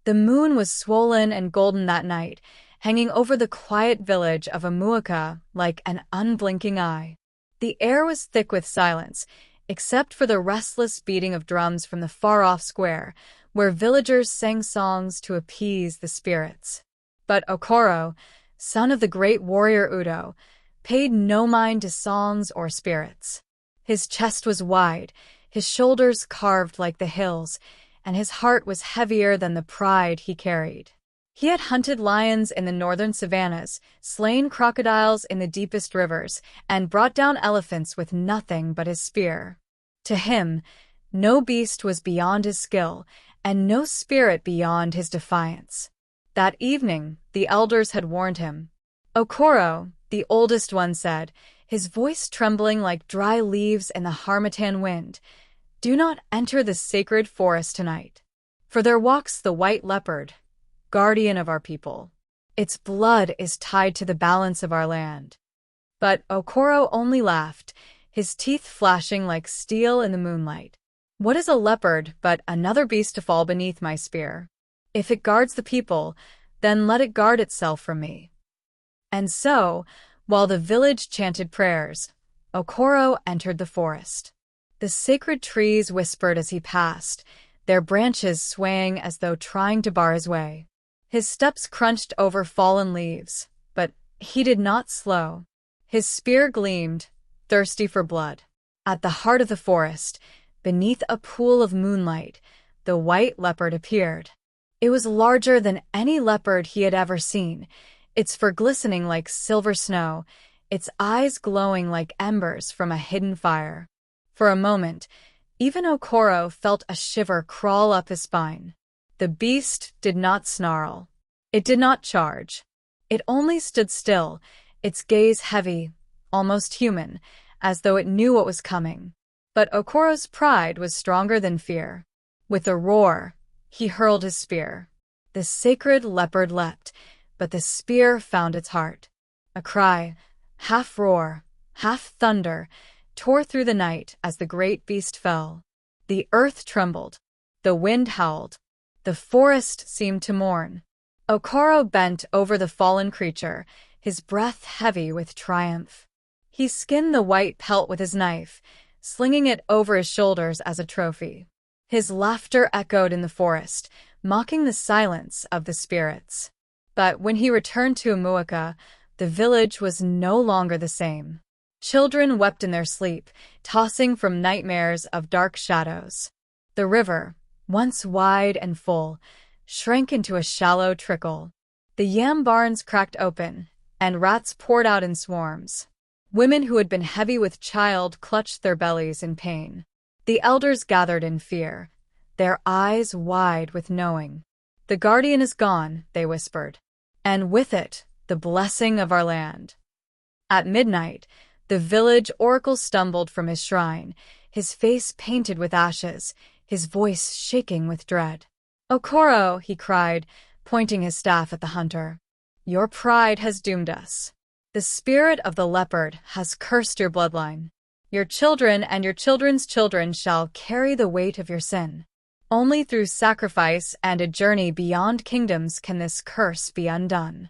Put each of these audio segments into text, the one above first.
The moon was swollen and golden that night, hanging over the quiet village of Amuaka like an unblinking eye. The air was thick with silence, except for the restless beating of drums from the far-off square, where villagers sang songs to appease the spirits. But Okoro, son of the great warrior Udo, paid no mind to songs or spirits. His chest was wide, his shoulders carved like the hills, and his heart was heavier than the pride he carried. He had hunted lions in the northern savannas, slain crocodiles in the deepest rivers, and brought down elephants with nothing but his spear. To him, no beast was beyond his skill, and no spirit beyond his defiance. That evening, the elders had warned him. Okoro, the oldest one, said, his voice trembling like dry leaves in the harmattan wind, "Do not enter the sacred forest tonight, for there walks the white leopard, guardian of our people. Its blood is tied to the balance of our land." But Okoro only laughed, his teeth flashing like steel in the moonlight. "What is a leopard but another beast to fall beneath my spear? If it guards the people, then let it guard itself from me." And so, while the village chanted prayers, Okoro entered the forest. The sacred trees whispered as he passed, their branches swaying as though trying to bar his way. His steps crunched over fallen leaves, but he did not slow. His spear gleamed, thirsty for blood. At the heart of the forest, beneath a pool of moonlight, the white leopard appeared. It was larger than any leopard he had ever seen, its fur glistening like silver snow, its eyes glowing like embers from a hidden fire. For a moment, even Okoro felt a shiver crawl up his spine. The beast did not snarl. It did not charge. It only stood still, its gaze heavy, almost human, as though it knew what was coming. But Okoro's pride was stronger than fear. With a roar, he hurled his spear. The sacred leopard leapt, but the spear found its heart. A cry, half roar, half thunder, tore through the night as the great beast fell. The earth trembled. The wind howled. The forest seemed to mourn. Okoro bent over the fallen creature, his breath heavy with triumph. He skinned the white pelt with his knife, slinging it over his shoulders as a trophy. His laughter echoed in the forest, mocking the silence of the spirits. But when he returned to Amuaka, the village was no longer the same. Children wept in their sleep, tossing from nightmares of dark shadows. The river, once wide and full, shrank into a shallow trickle. The yam barns cracked open, and rats poured out in swarms. Women who had been heavy with child clutched their bellies in pain. The elders gathered in fear, their eyes wide with knowing. "The guardian is gone," they whispered, "and with it, the blessing of our land." At midnight, the village oracle stumbled from his shrine, his face painted with ashes, his voice shaking with dread. "Okoro," he cried, pointing his staff at the hunter, "your pride has doomed us. The spirit of the leopard has cursed your bloodline. Your children and your children's children shall carry the weight of your sin. Only through sacrifice and a journey beyond kingdoms can this curse be undone."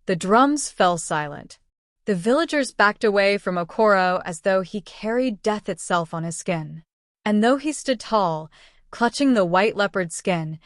The drums fell silent. The villagers backed away from Okoro as though he carried death itself on his skin. And though he stood tall, clutching the white leopard skin,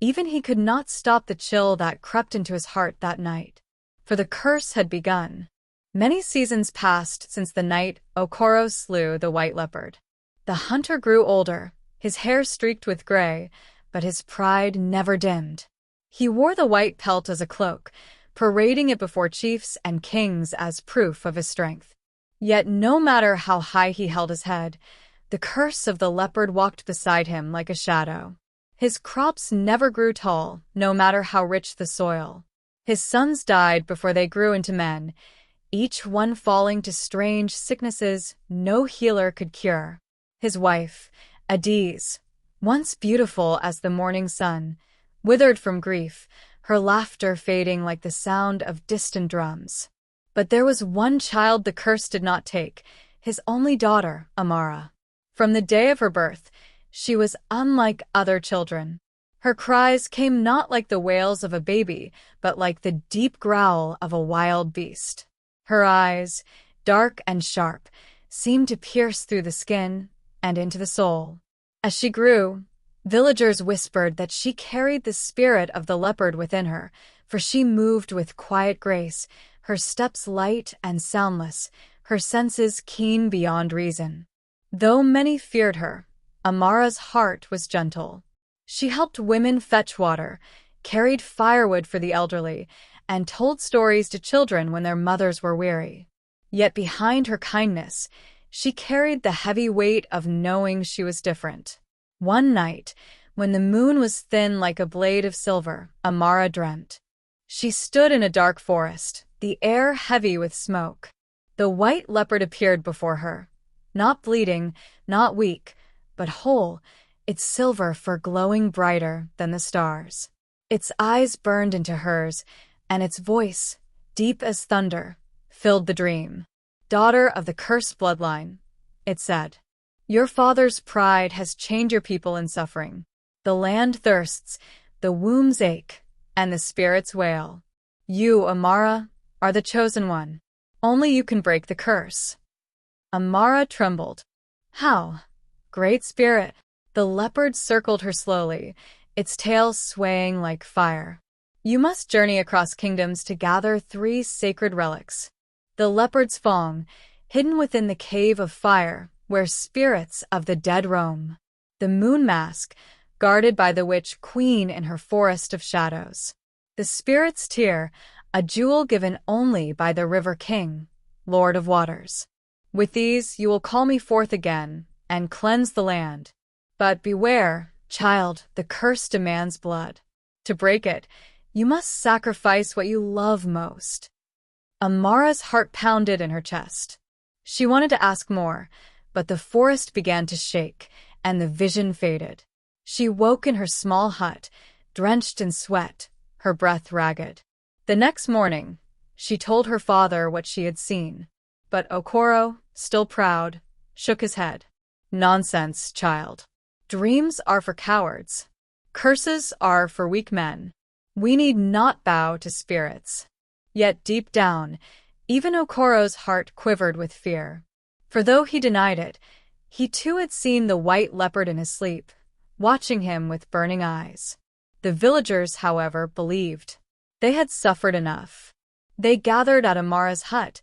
even he could not stop the chill that crept into his heart that night. For the curse had begun. Many seasons passed since the night Okoro slew the white leopard. The hunter grew older, his hair streaked with gray, but his pride never dimmed. He wore the white pelt as a cloak, parading it before chiefs and kings as proof of his strength. Yet no matter how high he held his head, the curse of the leopard walked beside him like a shadow. His crops never grew tall, no matter how rich the soil. His sons died before they grew into men, each one falling to strange sicknesses no healer could cure. His wife, Adiz, once beautiful as the morning sun, withered from grief, her laughter fading like the sound of distant drums. But there was one child the curse did not take, his only daughter, Amara. From the day of her birth, she was unlike other children. Her cries came not like the wails of a baby, but like the deep growl of a wild beast. Her eyes, dark and sharp, seemed to pierce through the skin and into the soul. As she grew, villagers whispered that she carried the spirit of the leopard within her, for she moved with quiet grace, her steps light and soundless, her senses keen beyond reason. Though many feared her, Amara's heart was gentle. She helped women fetch water, carried firewood for the elderly, and told stories to children when their mothers were weary. Yet behind her kindness, she carried the heavy weight of knowing she was different. One night, when the moon was thin like a blade of silver, Amara dreamt. She stood in a dark forest, the air heavy with smoke. The white leopard appeared before her, not bleeding, not weak, but whole, its silver fur glowing brighter than the stars. Its eyes burned into hers, and its voice, deep as thunder, filled the dream. "Daughter of the cursed bloodline," it said, "your father's pride has chained your people in suffering. The land thirsts, the wombs ache, and the spirits wail. You, Amara, are the chosen one. Only you can break the curse." Amara trembled. "How, Great Spirit?" The leopard circled her slowly, its tail swaying like fire. "You must journey across kingdoms to gather 3 sacred relics. The leopard's fang, hidden within the cave of fire, where spirits of the dead roam. The moon mask, guarded by the witch queen in her forest of shadows. The spirit's tear, a jewel given only by the river king, lord of waters. With these you will call me forth again and cleanse the land. But beware, child, the curse demands blood. To break it, you must sacrifice what you love most." Amara's heart pounded in her chest. She wanted to ask more, but the forest began to shake, and the vision faded. She woke in her small hut, drenched in sweat, her breath ragged. The next morning, she told her father what she had seen. But Okoro, still proud, shook his head. "Nonsense, child. Dreams are for cowards. Curses are for weak men. We need not bow to spirits." Yet deep down, even Okoro's heart quivered with fear. For though he denied it, he too had seen the white leopard in his sleep, watching him with burning eyes. The villagers, however, believed. They had suffered enough. They gathered at Amara's hut,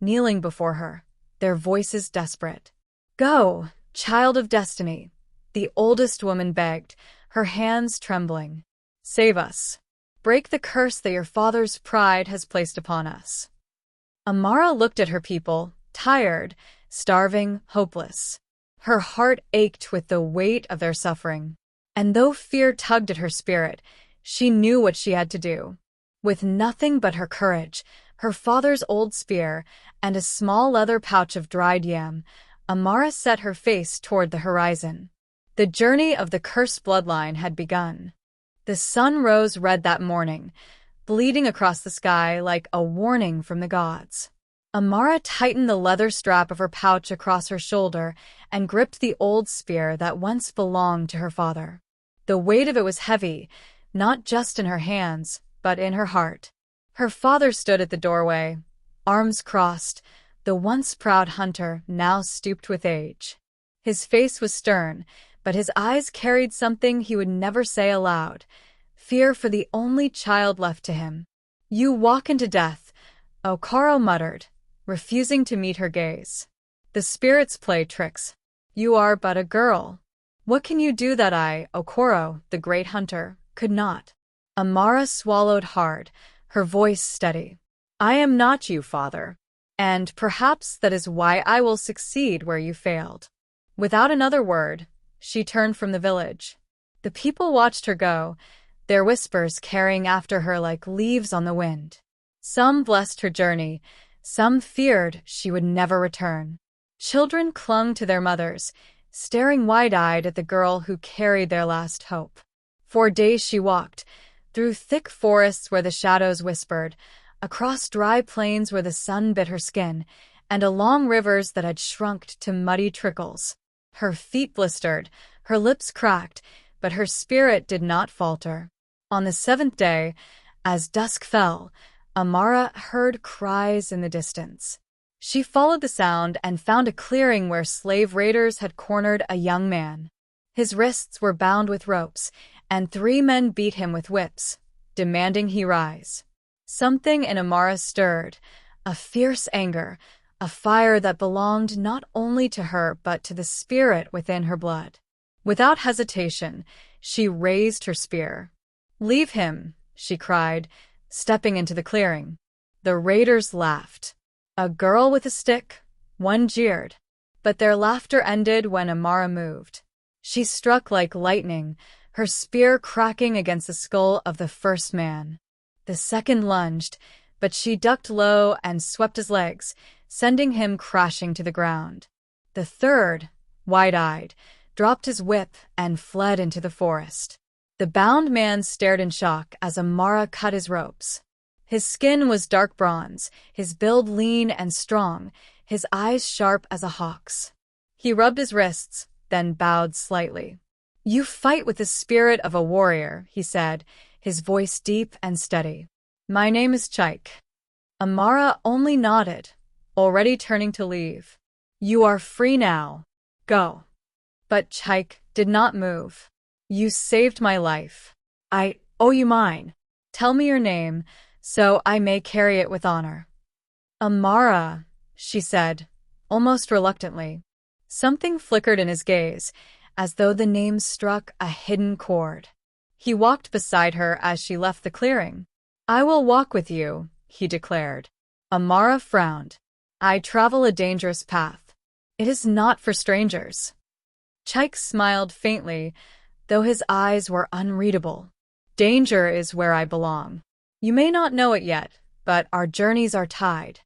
kneeling before her, their voices desperate. "Go, child of destiny," the oldest woman begged, her hands trembling. "Save us. Break the curse that your father's pride has placed upon us." Amara looked at her people, tired, starving, hopeless. Her heart ached with the weight of their suffering. And though fear tugged at her spirit, she knew what she had to do. With nothing but her courage, her father's old spear, and a small leather pouch of dried yam, Amara set her face toward the horizon. The journey of the cursed bloodline had begun. The sun rose red that morning, bleeding across the sky like a warning from the gods. Amara tightened the leather strap of her pouch across her shoulder and gripped the old spear that once belonged to her father. The weight of it was heavy, not just in her hands, but in her heart. Her father stood at the doorway, arms crossed, the once proud hunter now stooped with age. His face was stern, but his eyes carried something he would never say aloud, fear for the only child left to him. "You walk into death," Okoro muttered, refusing to meet her gaze. "The spirits play tricks. You are but a girl. What can you do that I, Okoro, the great hunter, could not?" Amara swallowed hard, her voice steady. "I am not you, father. And perhaps that is why I will succeed where you failed." Without another word, she turned from the village. The people watched her go, their whispers carrying after her like leaves on the wind. Some blessed her journey, some feared she would never return. Children clung to their mothers, staring wide-eyed at the girl who carried their last hope. For days she walked, through thick forests where the shadows whispered, across dry plains where the sun bit her skin, and along rivers that had shrunk to muddy trickles. Her feet blistered, her lips cracked, but her spirit did not falter. On the 7th day, as dusk fell, Amara heard cries in the distance. She followed the sound and found a clearing where slave raiders had cornered a young man. His wrists were bound with ropes, and 3 men beat him with whips, demanding he rise. Something in Amara stirred, a fierce anger, a fire that belonged not only to her but to the spirit within her blood. Without hesitation, she raised her spear. "Leave him," she cried, stepping into the clearing. The raiders laughed. A girl with a stick, one jeered. But their laughter ended when Amara moved. She struck like lightning, her spear cracking against the skull of the first man. The second lunged, but she ducked low and swept his legs, sending him crashing to the ground. The third, wide-eyed, dropped his whip and fled into the forest. The bound man stared in shock as Amara cut his ropes. His skin was dark bronze, his build lean and strong, his eyes sharp as a hawk's. He rubbed his wrists, then bowed slightly. "You fight with the spirit of a warrior," he said, his voice deep and steady. "My name is Chike." Amara only nodded, already turning to leave. "You are free now. Go." But Chike did not move. "You saved my life. I owe you mine. Tell me your name, so I may carry it with honor." "Amara," she said, almost reluctantly. Something flickered in his gaze, as though the name struck a hidden chord. He walked beside her as she left the clearing. "I will walk with you," he declared. Amara frowned. "I travel a dangerous path. It is not for strangers." Chike smiled faintly, though his eyes were unreadable. "Danger is where I belong. You may not know it yet, but our journeys are tied."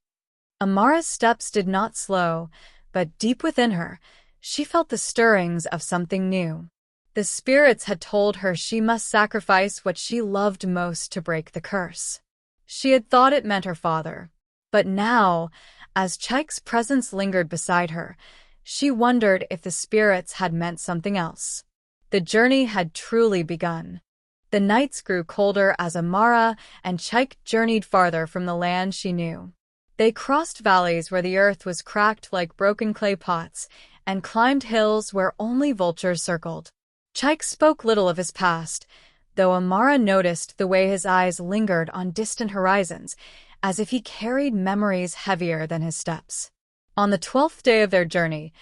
Amara's steps did not slow, but deep within her, she felt the stirrings of something new. The spirits had told her she must sacrifice what she loved most to break the curse. She had thought it meant her father. But now, as Chike's presence lingered beside her, she wondered if the spirits had meant something else. The journey had truly begun. The nights grew colder as Amara and Chike journeyed farther from the land she knew. They crossed valleys where the earth was cracked like broken clay pots and climbed hills where only vultures circled. Chike spoke little of his past, though Amara noticed the way his eyes lingered on distant horizons, as if he carried memories heavier than his steps. On the 12th day of their journey,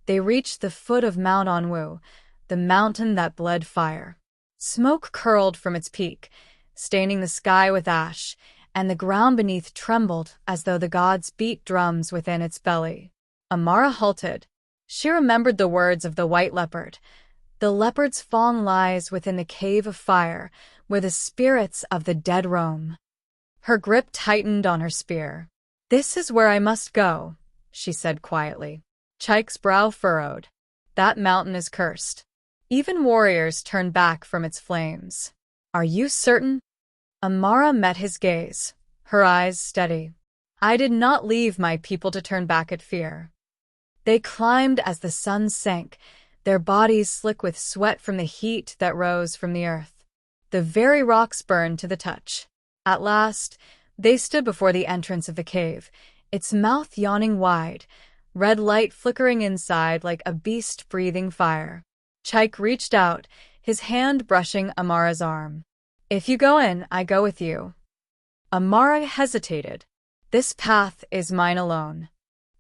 they reached the foot of Mount Onwu, the mountain that bled fire. Smoke curled from its peak, staining the sky with ash, and the ground beneath trembled as though the gods beat drums within its belly. Amara halted. She remembered the words of the white leopard. "The leopard's fang lies within the cave of fire, where the spirits of the dead roam." Her grip tightened on her spear. "This is where I must go," she said quietly. Chike's brow furrowed. "That mountain is cursed. Even warriors turn back from its flames." "Are you certain?" Amara met his gaze, her eyes steady. "I did not leave my people to turn back at fear." They climbed as the sun sank, their bodies slick with sweat from the heat that rose from the earth. The very rocks burned to the touch. At last, they stood before the entrance of the cave, its mouth yawning wide, red light flickering inside like a beast breathing fire. Chike reached out, his hand brushing Amara's arm. "If you go in, I go with you." Amara hesitated. "This path is mine alone."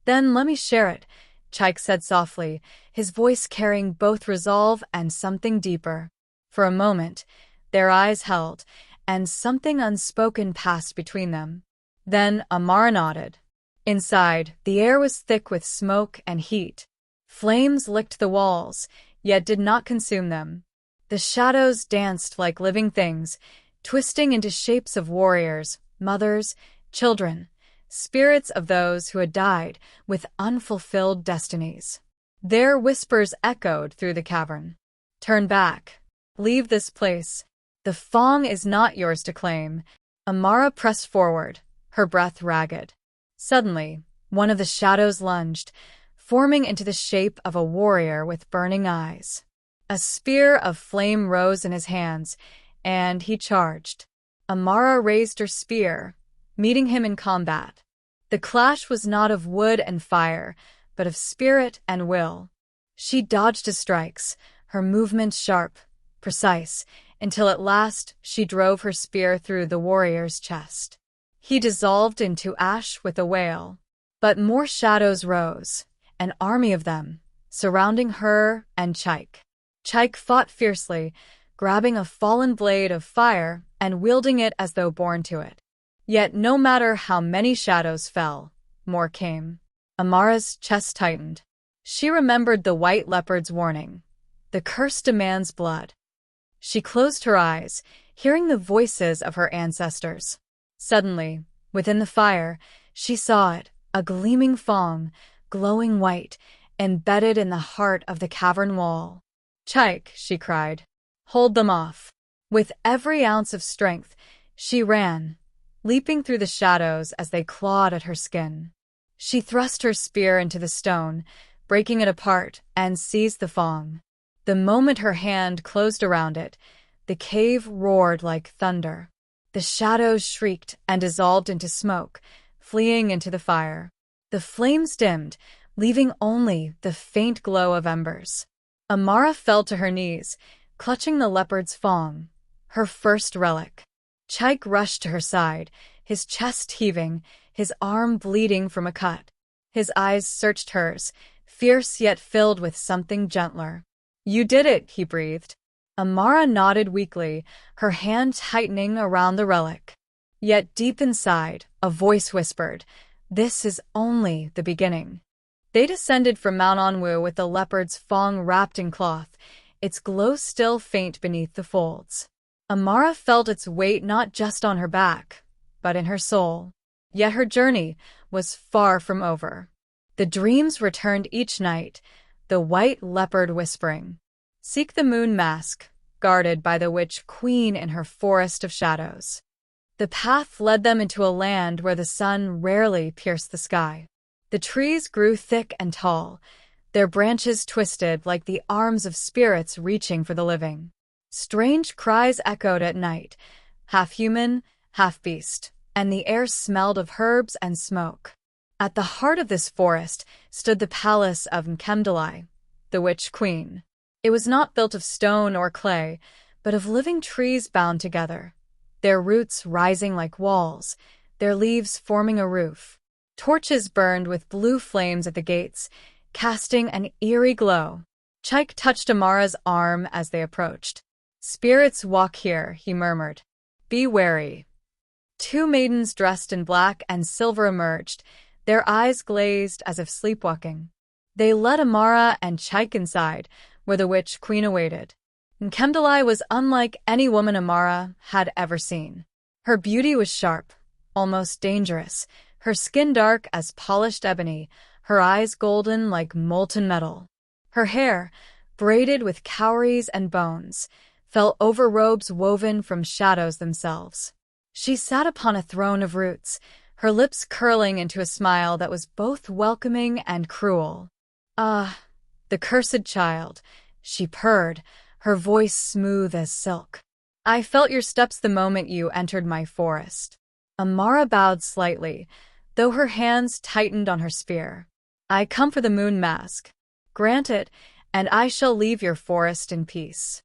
"Then let me share it," Chike said softly, his voice carrying both resolve and something deeper. For a moment, their eyes held, and something unspoken passed between them. Then Amara nodded. Inside, the air was thick with smoke and heat. Flames licked the walls, yet did not consume them. The shadows danced like living things, twisting into shapes of warriors, mothers, children, spirits of those who had died with unfulfilled destinies. Their whispers echoed through the cavern. "Turn back. Leave this place. The fang is not yours to claim." Amara pressed forward, her breath ragged. Suddenly, one of the shadows lunged, forming into the shape of a warrior with burning eyes. A spear of flame rose in his hands, and he charged. Amara raised her spear, meeting him in combat. The clash was not of wood and fire, but of spirit and will. She dodged his strikes, her movements sharp, precise, until at last she drove her spear through the warrior's chest. He dissolved into ash with a wail. But more shadows rose, an army of them, surrounding her and Chaik. Chaik fought fiercely, grabbing a fallen blade of fire and wielding it as though born to it. Yet no matter how many shadows fell, more came. Amara's chest tightened. She remembered the white leopard's warning. The curse demands blood. She closed her eyes, hearing the voices of her ancestors. Suddenly, within the fire, she saw it, a gleaming fong, glowing white, embedded in the heart of the cavern wall. "Chaik," she cried, "hold them off." With every ounce of strength, she ran, leaping through the shadows as they clawed at her skin. She thrust her spear into the stone, breaking it apart, and seized the fong. The moment her hand closed around it, the cave roared like thunder. The shadows shrieked and dissolved into smoke, fleeing into the fire. The flames dimmed, leaving only the faint glow of embers. Amara fell to her knees, clutching the leopard's fong, her first relic. Chaik rushed to her side, his chest heaving, his arm bleeding from a cut. His eyes searched hers, fierce yet filled with something gentler. "You did it," he breathed. Amara nodded weakly, her hand tightening around the relic. Yet deep inside, a voice whispered, "This is only the beginning." They descended from Mount Onwu with the leopard's fong wrapped in cloth, its glow still faint beneath the folds. Amara felt its weight not just on her back, but in her soul. Yet her journey was far from over. The dreams returned each night, the white leopard whispering, "Seek the moon mask," guarded by the witch queen in her forest of shadows. The path led them into a land where the sun rarely pierced the sky. The trees grew thick and tall, their branches twisted like the arms of spirits reaching for the living. Strange cries echoed at night, half human, half beast, and the air smelled of herbs and smoke. At the heart of this forest stood the palace of Nkemdalai, the witch queen. It was not built of stone or clay, but of living trees bound together, their roots rising like walls, their leaves forming a roof. Torches burned with blue flames at the gates, casting an eerie glow. Chaik touched Amara's arm as they approached. "Spirits walk here," he murmured. "Be wary." Two maidens dressed in black and silver emerged, their eyes glazed as if sleepwalking. They led Amara and Chaik inside, where the witch queen awaited. Nkemdalai was unlike any woman Amara had ever seen. Her beauty was sharp, almost dangerous, her skin dark as polished ebony, her eyes golden like molten metal. Her hair, braided with cowries and bones, fell over robes woven from shadows themselves. She sat upon a throne of roots, her lips curling into a smile that was both welcoming and cruel. "Ah, the cursed child," she purred, her voice smooth as silk. "I felt your steps the moment you entered my forest." Amara bowed slightly, though her hands tightened on her spear. "I come for the moon mask. Grant it, and I shall leave your forest in peace."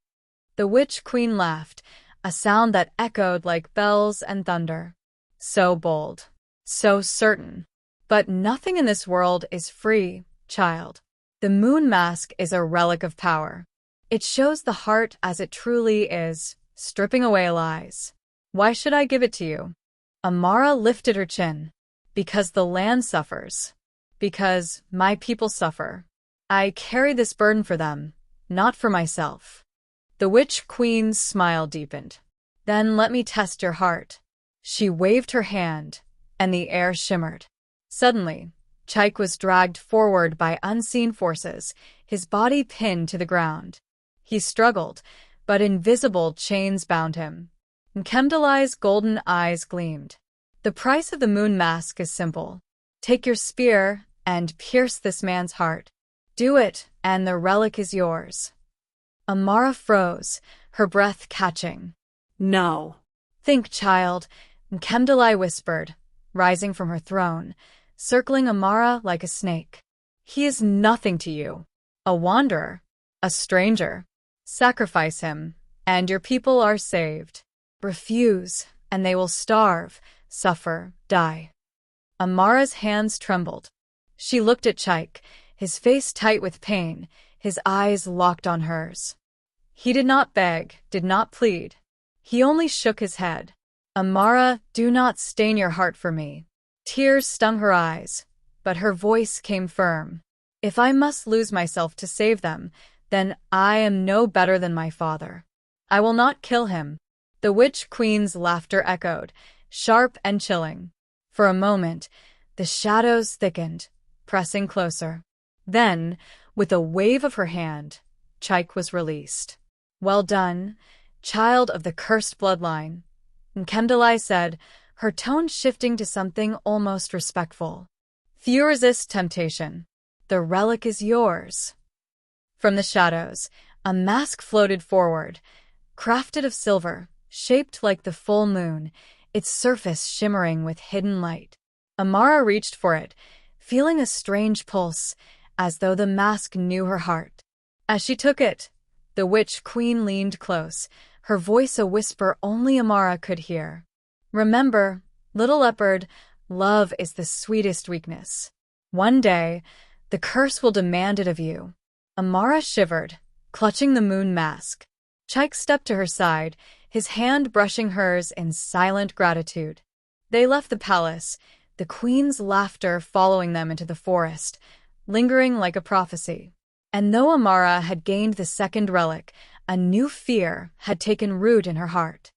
The witch queen laughed, a sound that echoed like bells and thunder. "So bold, so certain. But nothing in this world is free, child. The moon mask is a relic of power. It shows the heart as it truly is, stripping away lies. Why should I give it to you?" Amara lifted her chin. "Because the land suffers. Because my people suffer. I carry this burden for them, not for myself." The witch queen's smile deepened. "Then let me test your heart." She waved her hand, and the air shimmered. Suddenly, Chaik was dragged forward by unseen forces, his body pinned to the ground. He struggled, but invisible chains bound him. Nkemdalai's golden eyes gleamed. "The price of the moon mask is simple. Take your spear and pierce this man's heart. Do it, and the relic is yours." Amara froze, her breath catching. No. Think, child, Nkemdalai whispered, rising from her throne, circling Amara like a snake. He is nothing to you. A wanderer, a stranger. Sacrifice him, and your people are saved. Refuse, and they will starve, suffer, die. Amara's hands trembled. She looked at Chaik, his face tight with pain, his eyes locked on hers. He did not beg, did not plead. He only shook his head. Amara, do not stain your heart for me. Tears stung her eyes, but her voice came firm. If I must lose myself to save them, then I am no better than my father. I will not kill him. The witch queen's laughter echoed, sharp and chilling. For a moment, the shadows thickened, pressing closer. Then, with a wave of her hand, Chaik was released. Well done, child of the cursed bloodline, Nkemdalai said, her tone shifting to something almost respectful. Few resist temptation. The relic is yours. From the shadows, a mask floated forward, crafted of silver, shaped like the full moon, its surface shimmering with hidden light. Amara reached for it, feeling a strange pulse, as though the mask knew her heart. As she took it, the witch queen leaned close, her voice a whisper only Amara could hear. Remember, little leopard, love is the sweetest weakness. One day, the curse will demand it of you. Amara shivered, clutching the moon mask. Chaik stepped to her side, his hand brushing hers in silent gratitude. They left the palace, the queen's laughter following them into the forest, lingering like a prophecy. And though Amara had gained the second relic, a new fear had taken root in her heart.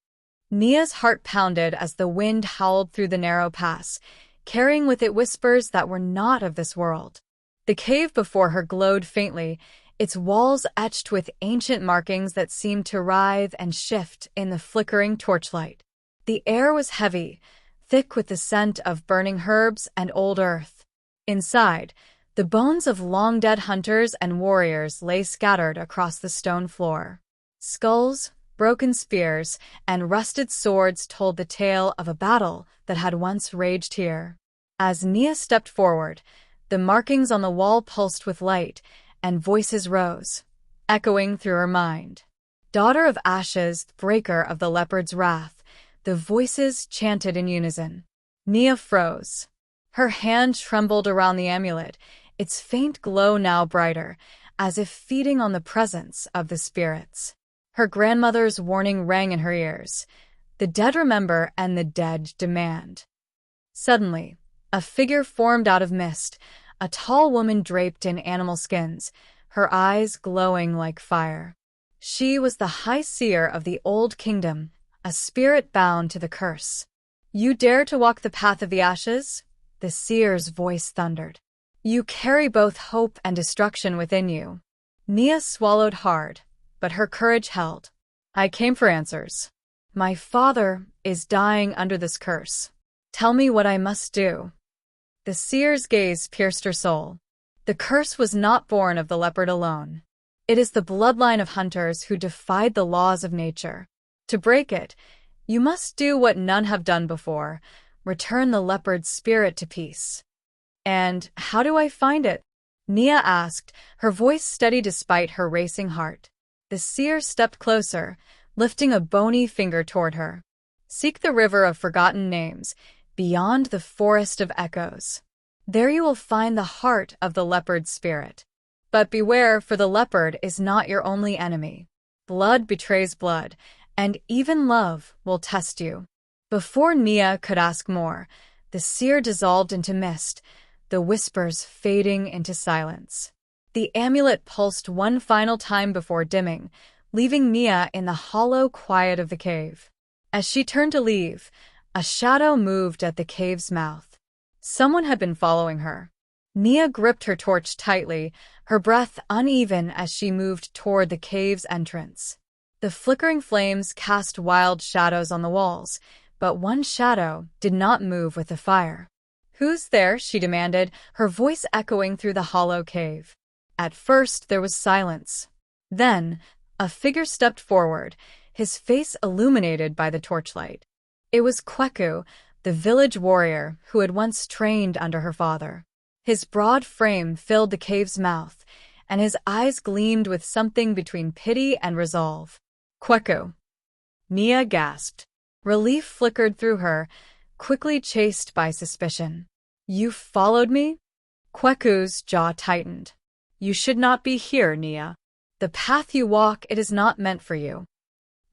Nia's heart pounded as the wind howled through the narrow pass, carrying with it whispers that were not of this world. The cave before her glowed faintly, its walls etched with ancient markings that seemed to writhe and shift in the flickering torchlight. The air was heavy, thick with the scent of burning herbs and old earth. Inside, the bones of long-dead hunters and warriors lay scattered across the stone floor. Skulls, broken spears, and rusted swords told the tale of a battle that had once raged here. As Nia stepped forward, the markings on the wall pulsed with light, and voices rose, echoing through her mind. Daughter of Ashes, breaker of the leopard's wrath, the voices chanted in unison. Nia froze. Her hand trembled around the amulet, its faint glow now brighter, as if feeding on the presence of the spirits. Her grandmother's warning rang in her ears. The dead remember and the dead demand. Suddenly, a figure formed out of mist, a tall woman draped in animal skins, her eyes glowing like fire. She was the high seer of the old kingdom, a spirit bound to the curse. You dare to walk the path of the ashes? The seer's voice thundered. You carry both hope and destruction within you. Nia swallowed hard, but her courage held. I came for answers. My father is dying under this curse. Tell me what I must do. The seer's gaze pierced her soul. The curse was not born of the leopard alone. It is the bloodline of hunters who defied the laws of nature. To break it, you must do what none have done before, return the leopard's spirit to peace. And how do I find it? Nia asked, her voice steady despite her racing heart. The seer stepped closer, lifting a bony finger toward her. Seek the river of forgotten names, beyond the forest of echoes. There you will find the heart of the leopard's spirit. But beware, for the leopard is not your only enemy. Blood betrays blood, and even love will test you. Before Nia could ask more, the seer dissolved into mist, the whispers fading into silence. The amulet pulsed one final time before dimming, leaving Nia in the hollow quiet of the cave. As she turned to leave, a shadow moved at the cave's mouth. Someone had been following her. Nia gripped her torch tightly, her breath uneven as she moved toward the cave's entrance. The flickering flames cast wild shadows on the walls, but one shadow did not move with the fire. Who's there? She demanded, her voice echoing through the hollow cave. At first there was silence. Then, A figure stepped forward, his face illuminated by the torchlight. It was Kweku, the village warrior who had once trained under her father. His broad frame filled the cave's mouth, and his eyes gleamed with something between pity and resolve. "Kweku!" Nia gasped. Relief flickered through her, quickly chased by suspicion. "You followed me?" Kweku's jaw tightened. "You should not be here, Nia. The path you walk, it is not meant for you."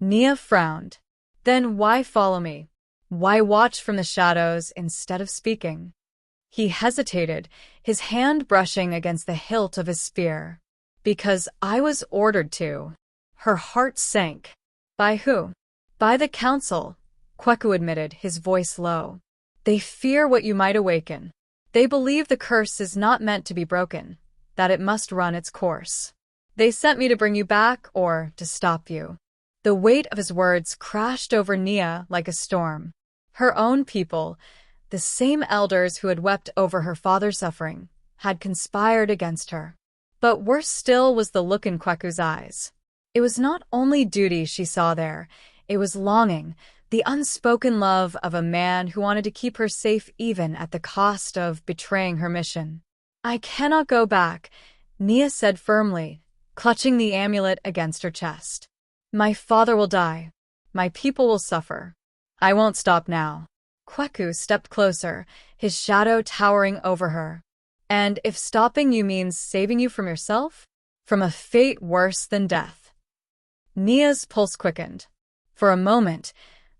Nia frowned. "Then why follow me? Why watch from the shadows instead of speaking?" He hesitated, his hand brushing against the hilt of his spear. "Because I was ordered to." Her heart sank. "By who?" "By the council," Kweku admitted, his voice low. "They fear what you might awaken. They believe the curse is not meant to be broken, that it must run its course. They sent me to bring you back or to stop you." The weight of his words crashed over Nia like a storm. Her own people, the same elders who had wept over her father's suffering, had conspired against her. But worse still was the look in Kweku's eyes. It was not only duty she saw there, it was longing, the unspoken love of a man who wanted to keep her safe even at the cost of betraying her mission. "I cannot go back," Nia said firmly, clutching the amulet against her chest. "My father will die. My people will suffer. I won't stop now." Kweku stepped closer, his shadow towering over her. "And if stopping you means saving you from yourself? From a fate worse than death?" Nia's pulse quickened. For a moment,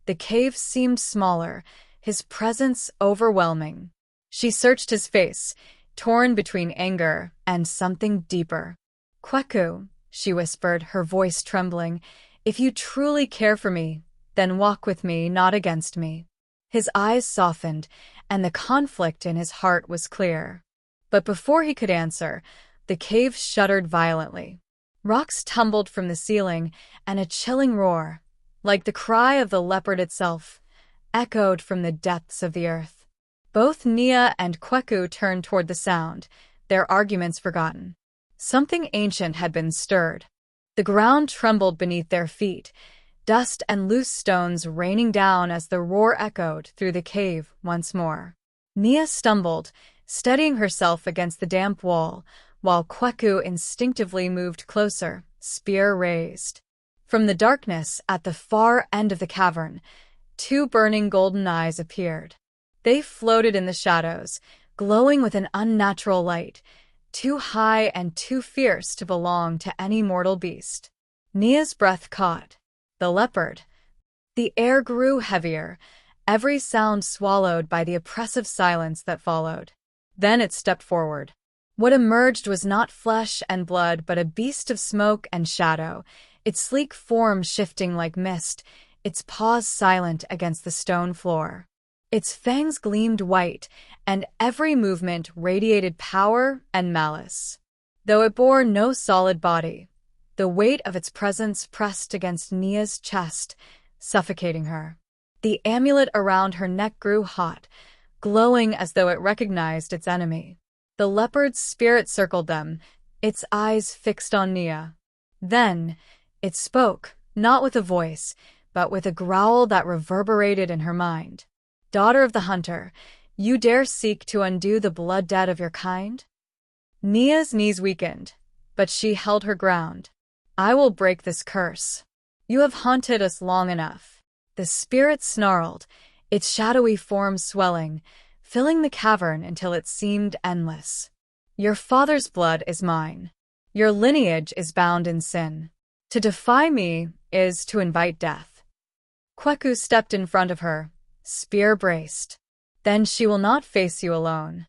the cave seemed smaller, his presence overwhelming. She searched his face, torn between anger and something deeper. "Kweku," she whispered, her voice trembling, "if you truly care for me, then walk with me, not against me." His eyes softened, and the conflict in his heart was clear. But before he could answer, the cave shuddered violently. Rocks tumbled from the ceiling, and a chilling roar, like the cry of the leopard itself, echoed from the depths of the earth. Both Nia and Kweku turned toward the sound, their arguments forgotten. Something ancient had been stirred. The ground trembled beneath their feet, dust and loose stones raining down as the roar echoed through the cave once more. Nia stumbled, steadying herself against the damp wall, while Kweku instinctively moved closer, spear raised. From the darkness at the far end of the cavern, two burning golden eyes appeared. They floated in the shadows, glowing with an unnatural light, too high and too fierce to belong to any mortal beast. Nia's breath caught. The leopard. The air grew heavier, every sound swallowed by the oppressive silence that followed. Then it stepped forward. What emerged was not flesh and blood, but a beast of smoke and shadow, its sleek form shifting like mist, its paws silent against the stone floor. Its fangs gleamed white, and every movement radiated power and malice. Though it bore no solid body, the weight of its presence pressed against Nia's chest, suffocating her. The amulet around her neck grew hot, glowing as though it recognized its enemy. The leopard's spirit circled them, its eyes fixed on Nia. Then, it spoke, not with a voice, but with a growl that reverberated in her mind. "Daughter of the hunter, you dare seek to undo the blood debt of your kind?" Nia's knees weakened, but she held her ground. "I will break this curse. You have haunted us long enough." The spirit snarled, its shadowy form swelling, filling the cavern until it seemed endless. "Your father's blood is mine. Your lineage is bound in sin. To defy me is to invite death." Kweku stepped in front of her, spear braced. "Then she will not face you alone."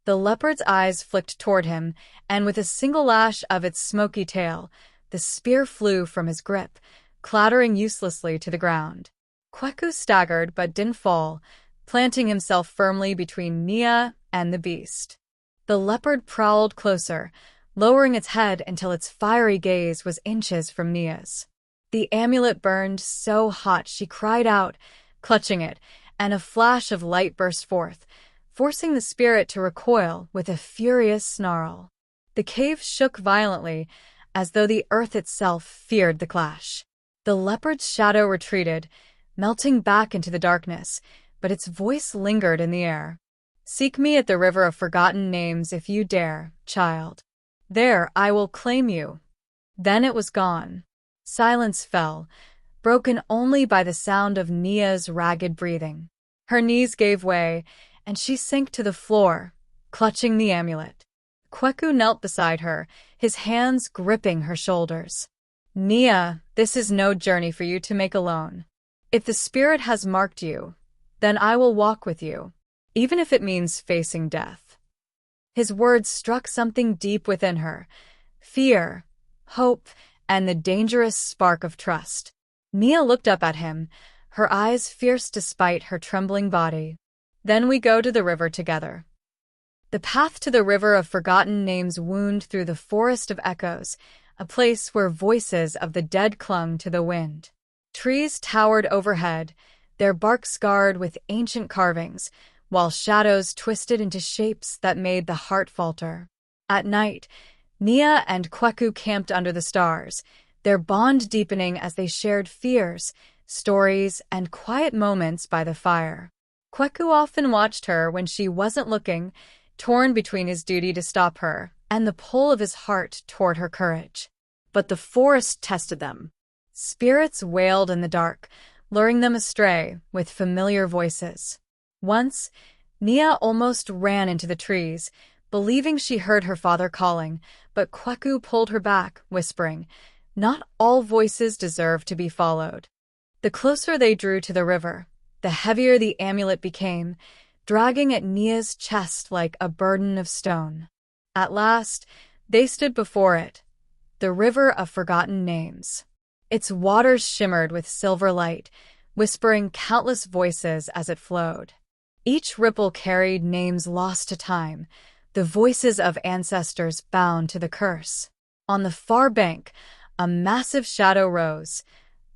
The leopard's eyes flicked toward him, and with a single lash of its smoky tail, the spear flew from his grip, clattering uselessly to the ground. Kweku staggered but didn't fall, planting himself firmly between Nia and the beast. The leopard prowled closer, lowering its head until its fiery gaze was inches from Nia's. The amulet burned so hot she cried out, clutching it, and a flash of light burst forth, forcing the spirit to recoil with a furious snarl. The cave shook violently, as though the earth itself feared the clash. The leopard's shadow retreated, melting back into the darkness, but its voice lingered in the air. "Seek me at the river of forgotten names if you dare, child. There I will claim you." Then it was gone. Silence fell, broken only by the sound of Nia's ragged breathing. Her knees gave way, and she sank to the floor, clutching the amulet. Kweku knelt beside her, his hands gripping her shoulders. "Nia, this is no journey for you to make alone. If the spirit has marked you, then I will walk with you, even if it means facing death." His words struck something deep within her: fear, hope, and the dangerous spark of trust. Nia looked up at him, her eyes fierce despite her trembling body. "Then we go to the river together." The path to the river of forgotten names wound through the forest of echoes, a place where voices of the dead clung to the wind. Trees towered overhead, their bark scarred with ancient carvings, while shadows twisted into shapes that made the heart falter. At night, Nia and Kweku camped under the stars, their bond deepening as they shared fears, stories, and quiet moments by the fire. Kweku often watched her when she wasn't looking, torn between his duty to stop her and the pull of his heart toward her courage. But the forest tested them. Spirits wailed in the dark, luring them astray with familiar voices. Once, Nia almost ran into the trees, believing she heard her father calling, but Kweku pulled her back, whispering, "Not all voices deserve to be followed." The closer they drew to the river, the heavier the amulet became, dragging at Nia's chest like a burden of stone. At last, they stood before it, the river of forgotten names. Its waters shimmered with silver light, whispering countless voices as it flowed. Each ripple carried names lost to time, the voices of ancestors bound to the curse. On the far bank, a massive shadow rose,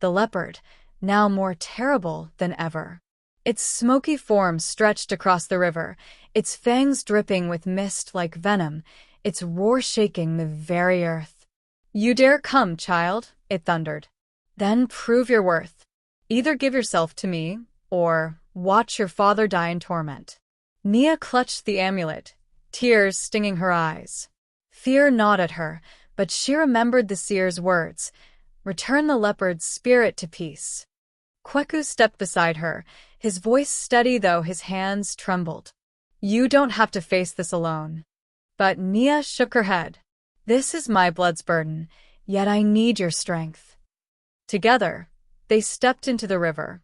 the leopard, now more terrible than ever. Its smoky form stretched across the river, its fangs dripping with mist like venom, its roar shaking the very earth. "You dare come, child," it thundered. "Then prove your worth. Either give yourself to me, or watch your father die in torment." Nia clutched the amulet, tears stinging her eyes. Fear gnawed at her, but she remembered the seer's words: "Return the leopard's spirit to peace." Kweku stepped beside her, his voice steady though his hands trembled. "You don't have to face this alone." But Nia shook her head. "This is my blood's burden, yet I need your strength." Together, they stepped into the river.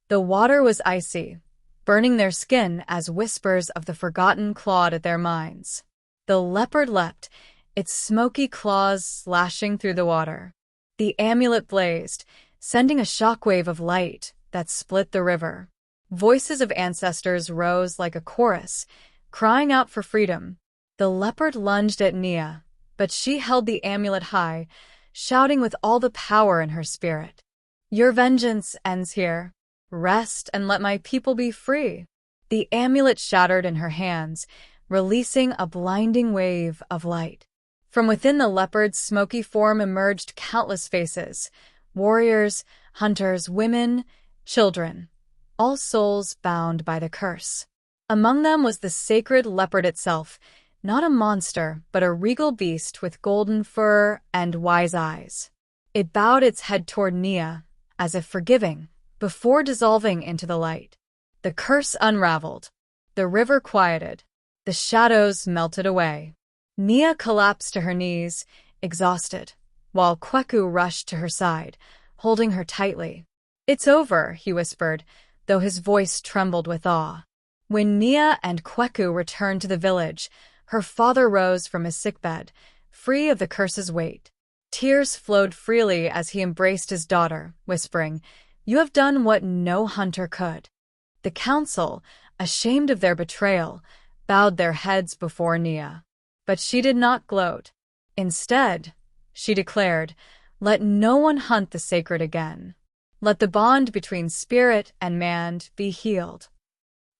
The water was icy, burning their skin as whispers of the forgotten clawed at their minds. The leopard leapt, its smoky claws slashing through the water. The amulet blazed, sending a shockwave of light that split the river. Voices of ancestors rose like a chorus, crying out for freedom. The leopard lunged at Nia, but she held the amulet high, shouting with all the power in her spirit. "Your vengeance ends here. Rest and let my people be free." The amulet shattered in her hands, releasing a blinding wave of light. From within the leopard's smoky form emerged countless faces: warriors, hunters, women, children, all souls bound by the curse. Among them was the sacred leopard itself, not a monster, but a regal beast with golden fur and wise eyes. It bowed its head toward Nia, as if forgiving, before dissolving into the light. The curse unraveled. The river quieted. The shadows melted away. Nia collapsed to her knees, exhausted, while Kweku rushed to her side, holding her tightly. "It's over," he whispered, though his voice trembled with awe. When Nia and Kweku returned to the village, her father rose from his sickbed, free of the curse's weight. Tears flowed freely as he embraced his daughter, whispering, "You have done what no hunter could." The council, ashamed of their betrayal, bowed their heads before Nia. But she did not gloat. Instead, she declared, "Let no one hunt the sacred again. Let the bond between spirit and man be healed."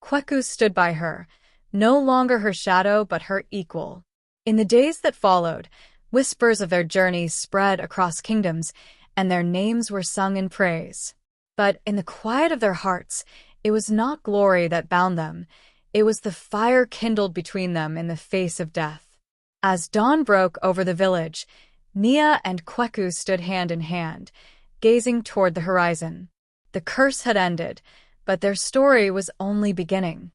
Kweku stood by her, no longer her shadow but her equal. In the days that followed, Whispers of their journeys spread across kingdoms, and their names were sung in praise. But in the quiet of their hearts, it was not glory that bound them. It was the fire kindled between them in the face of death. As dawn broke over the village, Nia and Kweku stood hand in hand, gazing toward the horizon. The curse had ended, but their story was only beginning.